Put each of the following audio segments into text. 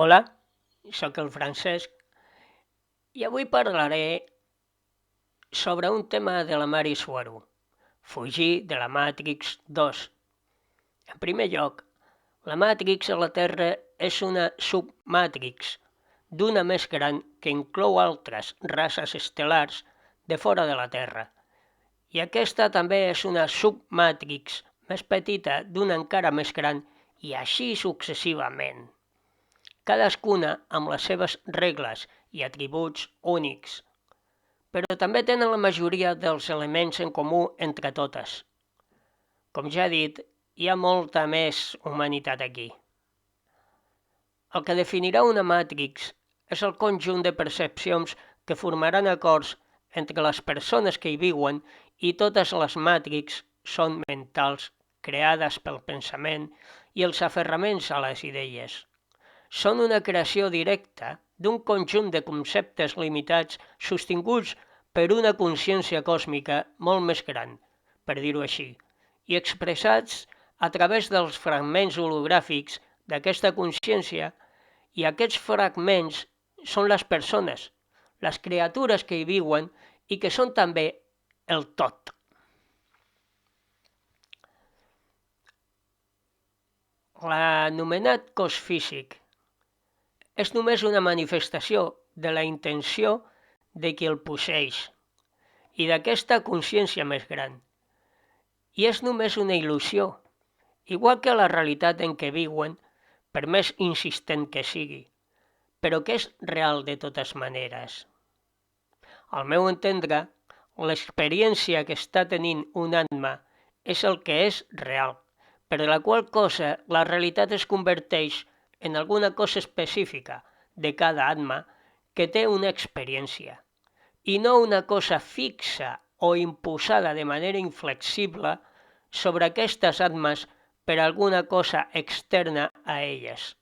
Hola, sóc el Francesc i avui parlaré sobre un tema de la Mary Suaru, fugir de la Matrix 2. En primer lloc, la Matrix a la Terra és una submàtrix d'una més gran que inclou altres races estel·lars de fora de la Terra. I aquesta també és una submàtrix més petita d'una encara més gran i així successivament, cadascuna amb les seves regles i atributs únics, però també tenen la majoria dels elements en comú entre totes. Com ja he dit, hi ha molta més humanitat aquí. El que definirà una màtrix és el conjunt de percepcions que formaran acords entre les persones que hi viuen i totes les màtrix són mentals, creades pel pensament i els aferraments a les idees. Són una creació directa d'un conjunt de conceptes limitats sostinguts per una consciència còsmica molt més gran, per dir-ho així, i expressats a través dels fragments hologràfics d'aquesta consciència, i aquests fragments són les persones, les criatures que hi viuen i que són també el tot. L'anomenat cos físic és només una manifestació de la intenció de qui el posseeix i d'aquesta consciència més gran. I és només una il·lusió, igual que la realitat en què viuen, per més insistent que sigui, però que és real de totes maneres. Al meu entendre, l'experiència que està tenint un ànima és el que és real, per la qual cosa la realitat es converteix en alguna cosa específica de cada ànima que té una experiència, i no una cosa fixa o imposada de manera inflexible sobre aquestes ànimes per alguna cosa externa a elles.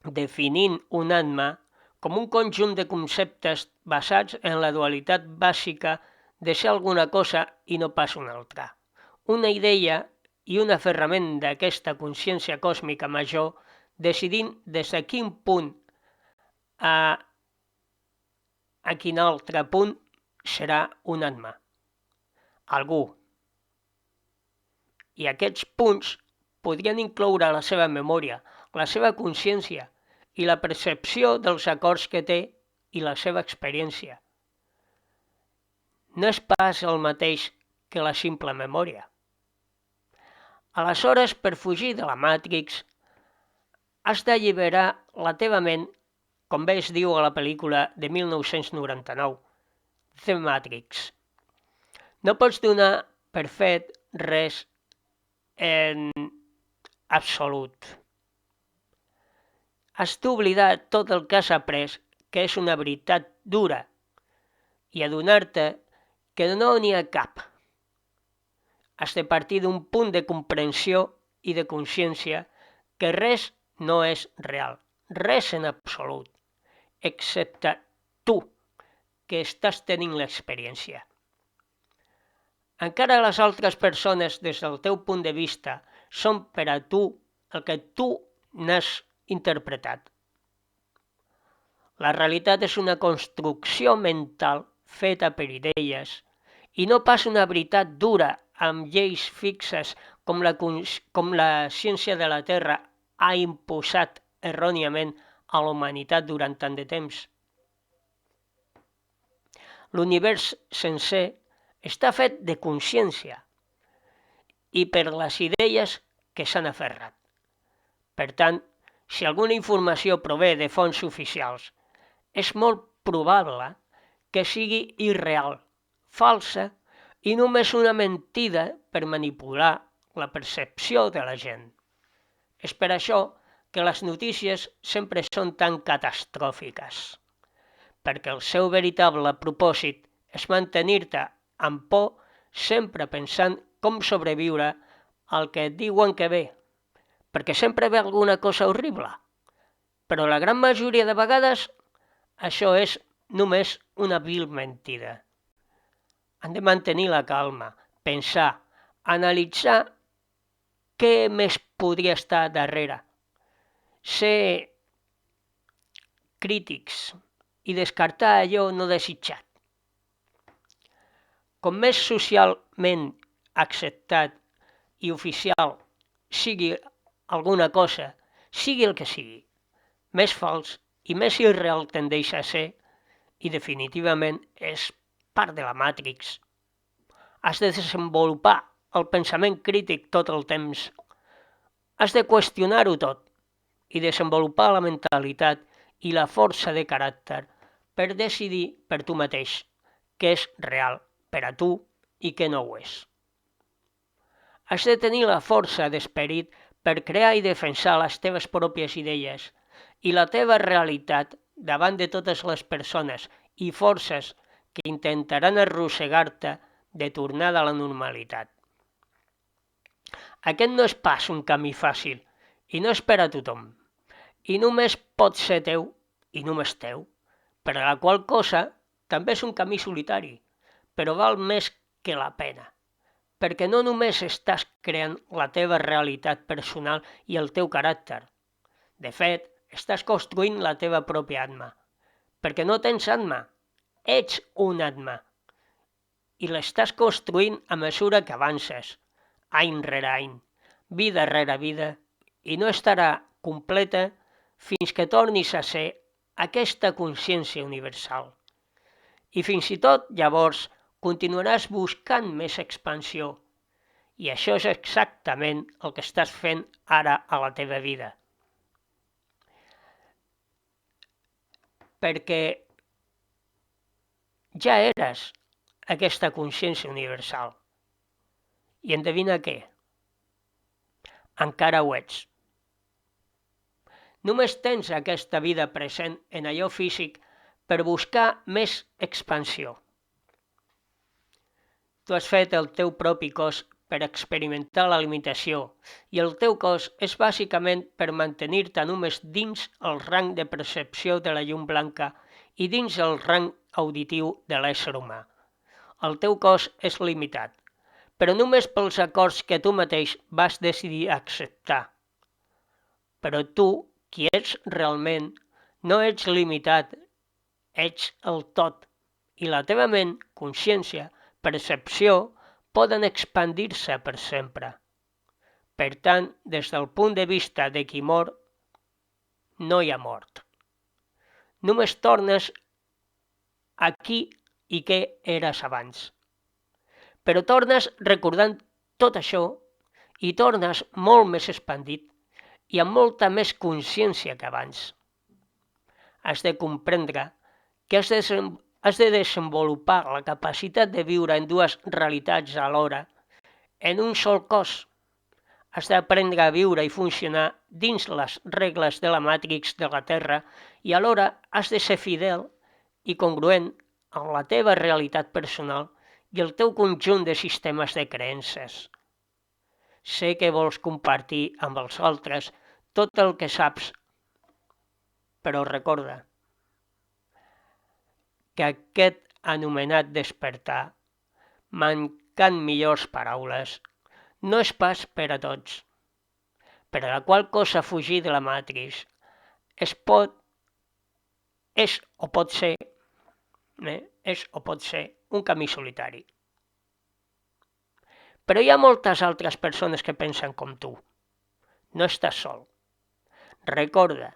Definint un ànima com un conjunt de conceptes basats en la dualitat bàsica de ser alguna cosa i no pas una altra. Una idea i un aferrament d'aquesta consciència còsmica major decidint des de quin punt a quin altre punt serà un ànima, algú. I aquests punts podrien incloure la seva memòria, la seva consciència i la percepció dels acords que té i la seva experiència. No és pas el mateix que la simple memòria. Aleshores, per fugir de la Matrix, has d'alliberar la teva ment, com bé es diu a la pel·lícula de 1999, The Matrix. No pots donar per fet res en absolut. Has d'oblidar tot el que has après, que és una veritat dura, i adonar-te que no n'hi ha cap. Has de partir d'un punt de comprensió i de consciència que res no és real, res en absolut, excepte tu, que estàs tenint l'experiència. Encara les altres persones, des del teu punt de vista, són per a tu el que tu n'has interpretat. La realitat és una construcció mental feta per idees i no pas una veritat dura amb lleis fixes com la ciència de la Terra ha imposat erròniament a la humanitat durant tant de temps. L'univers sencer està fet de consciència i per les idees que s'han aferrat. Per tant, si alguna informació prové de fonts oficials, és molt probable que sigui irreal, falsa i només una mentida per manipular la percepció de la gent. És per això que les notícies sempre són tan catastròfiques, perquè el seu veritable propòsit és mantenir-te amb por, sempre pensant com sobreviure al que et diuen que ve, perquè sempre ve alguna cosa horrible, però la gran majoria de vegades això és només una vil mentida. Han de mantenir la calma, pensar, analitzar què més podria estar darrere. ser crítics i descartar allò no desitjat. Com més socialment acceptat i oficial sigui alguna cosa, sigui el que sigui, més fals i més irreal tendeix a ser i definitivament és part de la Matrix. Has de desenvolupar el pensament crític tot el temps. Has de qüestionar-ho tot i desenvolupar la mentalitat i la força de caràcter per decidir per tu mateix què és real per a tu i què no ho és. Has de tenir la força d'esperit per crear i defensar les teves pròpies idees i la teva realitat davant de totes les persones i forces que intentaran arrossegar-te de tornada a la normalitat. Aquest no és pas un camí fàcil i no és per a tothom, i només pot ser teu i només teu, per a la qual cosa també és un camí solitari, però val més que la pena, perquè no només estàs creant la teva realitat personal i el teu caràcter. De fet, estàs construint la teva pròpia ànima, perquè no tens ànima, ets un ànima, i l'estàs construint a mesura que avances, any rere any, vida rere vida, i no estarà completa fins que tornis a ser aquesta consciència universal. I fins i tot llavors continuaràs buscant més expansió, i això és exactament el que estàs fent ara a la teva vida. Perquè ja eres aquesta consciència universal. I endevina què? Encara ho ets. Només tens aquesta vida present en allò físic per buscar més expansió. Tu has fet el teu propi cos per experimentar la limitació i el teu cos és bàsicament per mantenir-te només dins el rang de percepció de la llum blanca i dins el rang auditiu de l'ésser humà. El teu cos és limitat, però només pels acords que tu mateix vas decidir acceptar. Però tu, qui ets realment, no ets limitat, ets el tot, i la teva ment, consciència, percepció, poden expandir-se per sempre. Per tant, des del punt de vista de qui mor, no hi ha mort. Només tornes a qui i què eres abans. Però tornes recordant tot això i tornes molt més expandit i amb molta més consciència que abans. Has de comprendre que has de desenvolupar la capacitat de viure en dues realitats alhora, en un sol cos. Has d'aprendre a viure i funcionar dins les regles de la Matrix de la Terra i alhora has de ser fidel i congruent amb la teva realitat personal i el teu conjunt de sistemes de creences. Sé que vols compartir amb els altres tot el que saps, però recorda que aquest anomenat despertar, mancant millors paraules, no és pas per a tots, per a la qual cosa fugir de la Matrix és o pot ser un camí solitari. Però hi ha moltes altres persones que pensen com tu. No estàs sol. Recorda,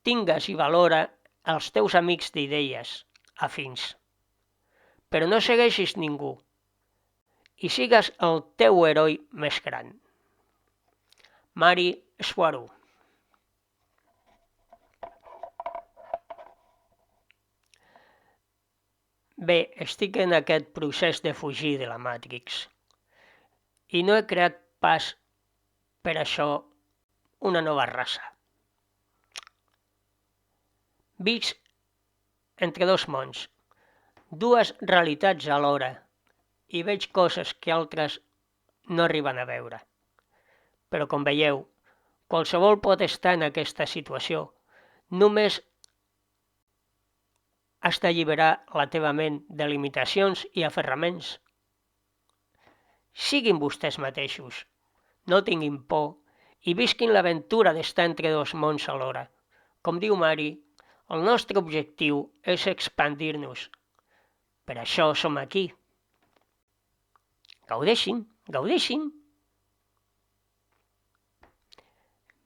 tingues i valora els teus amics d'idees afins, però no segueixis ningú i sigues el teu heroi més gran. Mari Swaru. Bé, estic en aquest procés de fugir de la Matrix i no he creat pas per això una nova raça. Visc entre dos mons, dues realitats alhora, i veig coses que altres no arriben a veure. Però com veieu, qualsevol pot estar en aquesta situació. Només has d'alliberar la teva ment de limitacions i aferraments. Siguin vostès mateixos, no tinguin por i visquin l'aventura d'estar entre dos mons alhora. Com diu Mari, el nostre objectiu és expandir-nos. Per això som aquí. Gaudeixin, gaudeixin!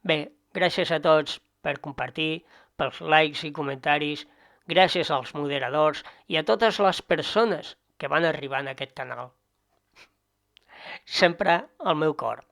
Bé, gràcies a tots per compartir, pels likes i comentaris, gràcies als moderadors i a totes les persones que van arribar en aquest canal. Sempre al meu cor.